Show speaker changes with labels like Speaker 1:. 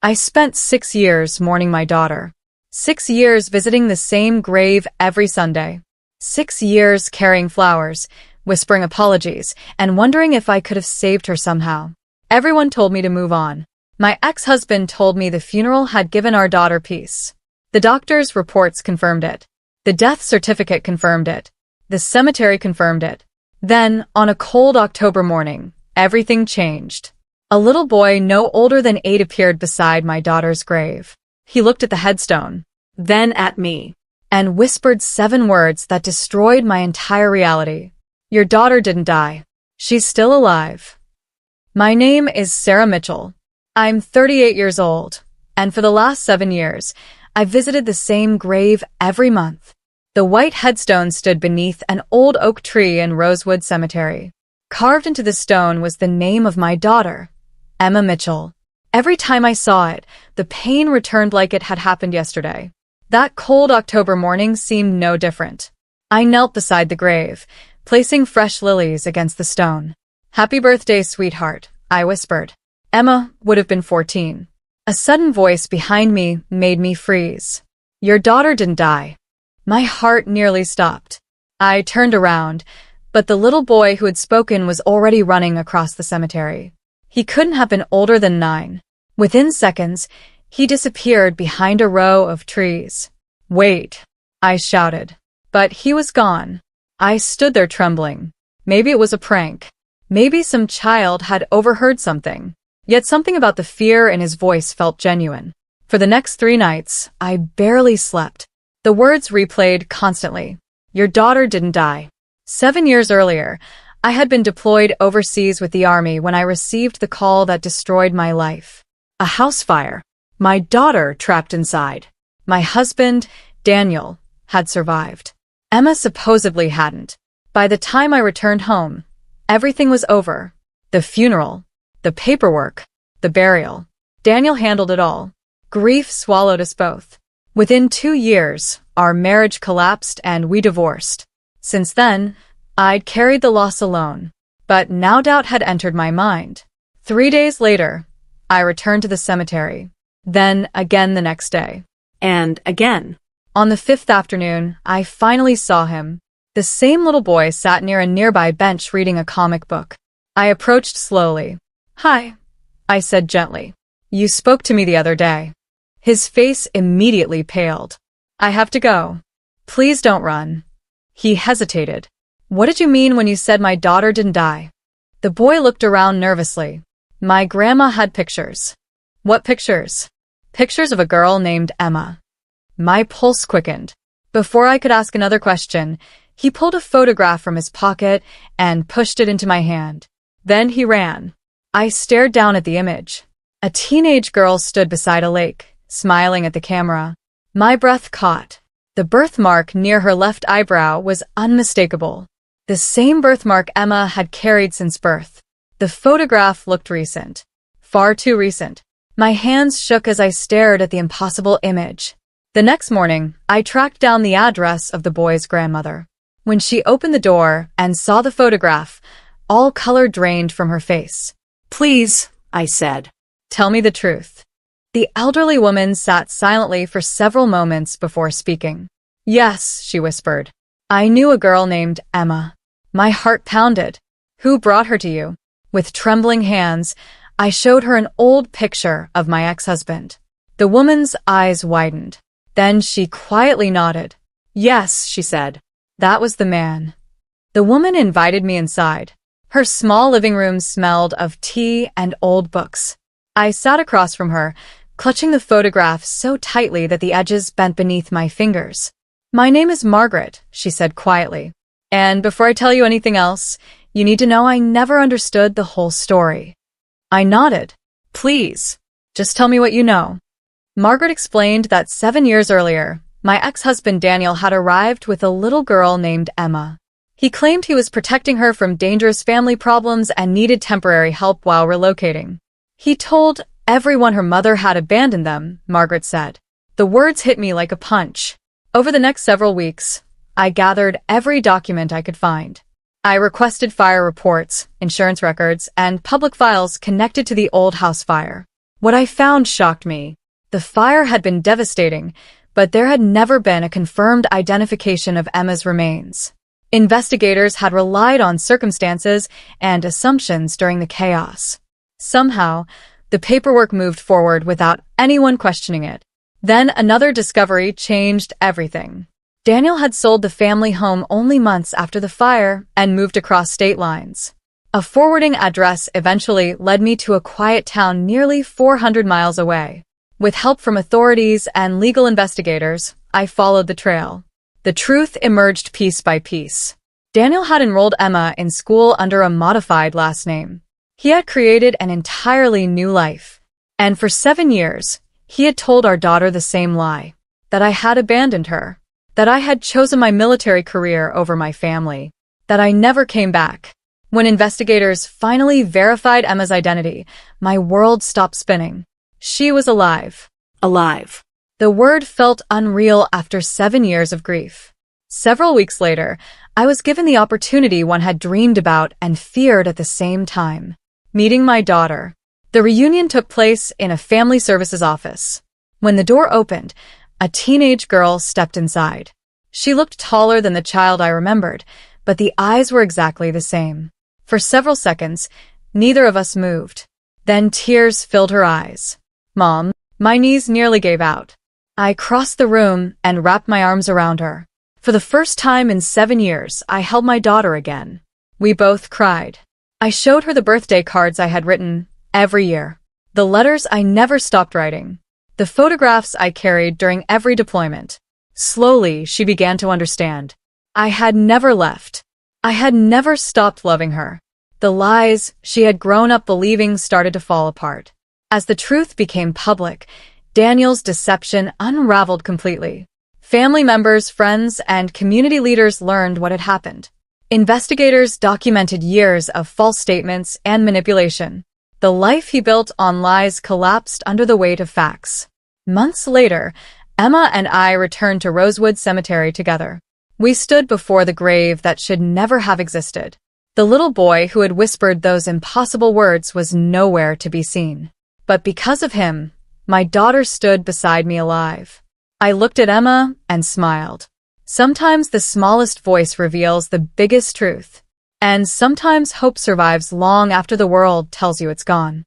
Speaker 1: I spent 6 years mourning my daughter. 6 years visiting the same grave every Sunday. 6 years carrying flowers, whispering apologies, and wondering if I could have saved her somehow. Everyone told me to move on. My ex-husband told me the funeral had given our daughter peace. The doctor's reports confirmed it. The death certificate confirmed it. The cemetery confirmed it. Then, on a cold October morning, everything changed. A little boy no older than 8 appeared beside my daughter's grave. He looked at the headstone, then at me, and whispered 7 words that destroyed my entire reality. Your daughter didn't die. She's still alive. My name is Sarah Mitchell. I'm 38 years old, and for the last 7 years, I've visited the same grave every month. The white headstone stood beneath an old oak tree in Rosewood Cemetery. Carved into the stone was the name of my daughter, Emma Mitchell. Every time I saw it, the pain returned like it had happened yesterday. That cold October morning seemed no different. I knelt beside the grave, placing fresh lilies against the stone. "Happy birthday, sweetheart," I whispered. Emma would have been 14. A sudden voice behind me made me freeze. "Your daughter didn't die." My heart nearly stopped. I turned around, but the little boy who had spoken was already running across the cemetery. He couldn't have been older than 9. Within seconds, he disappeared behind a row of trees. "Wait," I shouted. But he was gone. I stood there trembling. Maybe it was a prank. Maybe some child had overheard something. Yet something about the fear in his voice felt genuine. For the next 3 nights, I barely slept. The words replayed constantly. Your daughter didn't die. 7 years earlier, I had been deployed overseas with the army when I received the call that destroyed my life. A house fire. My daughter trapped inside. My husband, Daniel, had survived. Emma supposedly hadn't. By the time I returned home, everything was over. The funeral, the paperwork, the burial. Daniel handled it all. Grief swallowed us both. Within 2 years, our marriage collapsed and we divorced. Since then, I'd carried the loss alone. But now doubt had entered my mind. 3 days later, I returned to the cemetery. Then again the next day. And again. On the 5th afternoon, I finally saw him. The same little boy sat near a nearby bench reading a comic book. I approached slowly. "Hi," I said gently. "You spoke to me the other day." His face immediately paled. "I have to go. Please don't run." He hesitated. "What did you mean when you said my daughter didn't die?" The boy looked around nervously. "My grandma had pictures." "What pictures?" "Pictures of a girl named Emma." My pulse quickened. Before I could ask another question, he pulled a photograph from his pocket and pushed it into my hand. Then he ran. I stared down at the image. A teenage girl stood beside a lake, smiling at the camera. My breath caught. The birthmark near her left eyebrow was unmistakable. The same birthmark Emma had carried since birth. The photograph looked recent. Far too recent. My hands shook as I stared at the impossible image. The next morning, I tracked down the address of the boy's grandmother. When she opened the door and saw the photograph, all color drained from her face. "Please," I said, "tell me the truth." The elderly woman sat silently for several moments before speaking. "Yes," she whispered. "I knew a girl named Emma." My heart pounded. "Who brought her to you?" With trembling hands, I showed her an old picture of my ex-husband. The woman's eyes widened. Then she quietly nodded. "Yes," she said. "That was the man." The woman invited me inside. Her small living room smelled of tea and old books. I sat across from her, clutching the photograph so tightly that the edges bent beneath my fingers. "My name is Margaret," she said quietly. "And before I tell you anything else, you need to know I never understood the whole story." I nodded. "Please, just tell me what you know." Margaret explained that 7 years earlier, my ex-husband Daniel had arrived with a little girl named Emma. He claimed he was protecting her from dangerous family problems and needed temporary help while relocating. He told everyone her mother had abandoned them, Margaret said. The words hit me like a punch. Over the next several weeks, I gathered every document I could find. I requested fire reports, insurance records, and public files connected to the old house fire. What I found shocked me. The fire had been devastating, but there had never been a confirmed identification of Emma's remains. Investigators had relied on circumstances and assumptions during the chaos. Somehow, the paperwork moved forward without anyone questioning it. Then another discovery changed everything. Daniel had sold the family home only months after the fire and moved across state lines. A forwarding address eventually led me to a quiet town nearly 400 miles away. With help from authorities and legal investigators, I followed the trail. The truth emerged piece by piece. Daniel had enrolled Emma in school under a modified last name. He had created an entirely new life. And for 7 years, he had told our daughter the same lie, that I had abandoned her, that I had chosen my military career over my family, that I never came back. When investigators finally verified Emma's identity, my world stopped spinning. She was alive. Alive. The word felt unreal after 7 years of grief. Several weeks later, I was given the opportunity one had dreamed about and feared at the same time. Meeting my daughter. The reunion took place in a family services office. When the door opened, a teenage girl stepped inside. She looked taller than the child I remembered, but the eyes were exactly the same. For several seconds, neither of us moved. Then tears filled her eyes. Mom, my knees nearly gave out. I crossed the room and wrapped my arms around her. For the first time in 7 years, I held my daughter again. We both cried. I showed her the birthday cards I had written every year, the letters I never stopped writing, the photographs I carried during every deployment. Slowly, she began to understand. I had never left. I had never stopped loving her. The lies she had grown up believing started to fall apart. As the truth became public, Daniel's deception unraveled completely. Family members, friends, and community leaders learned what had happened. Investigators documented years of false statements and manipulation. The life he built on lies collapsed under the weight of facts. Months later, Emma and I returned to Rosewood Cemetery together. We stood before the grave that should never have existed. The little boy who had whispered those impossible words was nowhere to be seen. But because of him, my daughter stood beside me alive. I looked at Emma and smiled. Sometimes the smallest voice reveals the biggest truth. And sometimes hope survives long after the world tells you it's gone.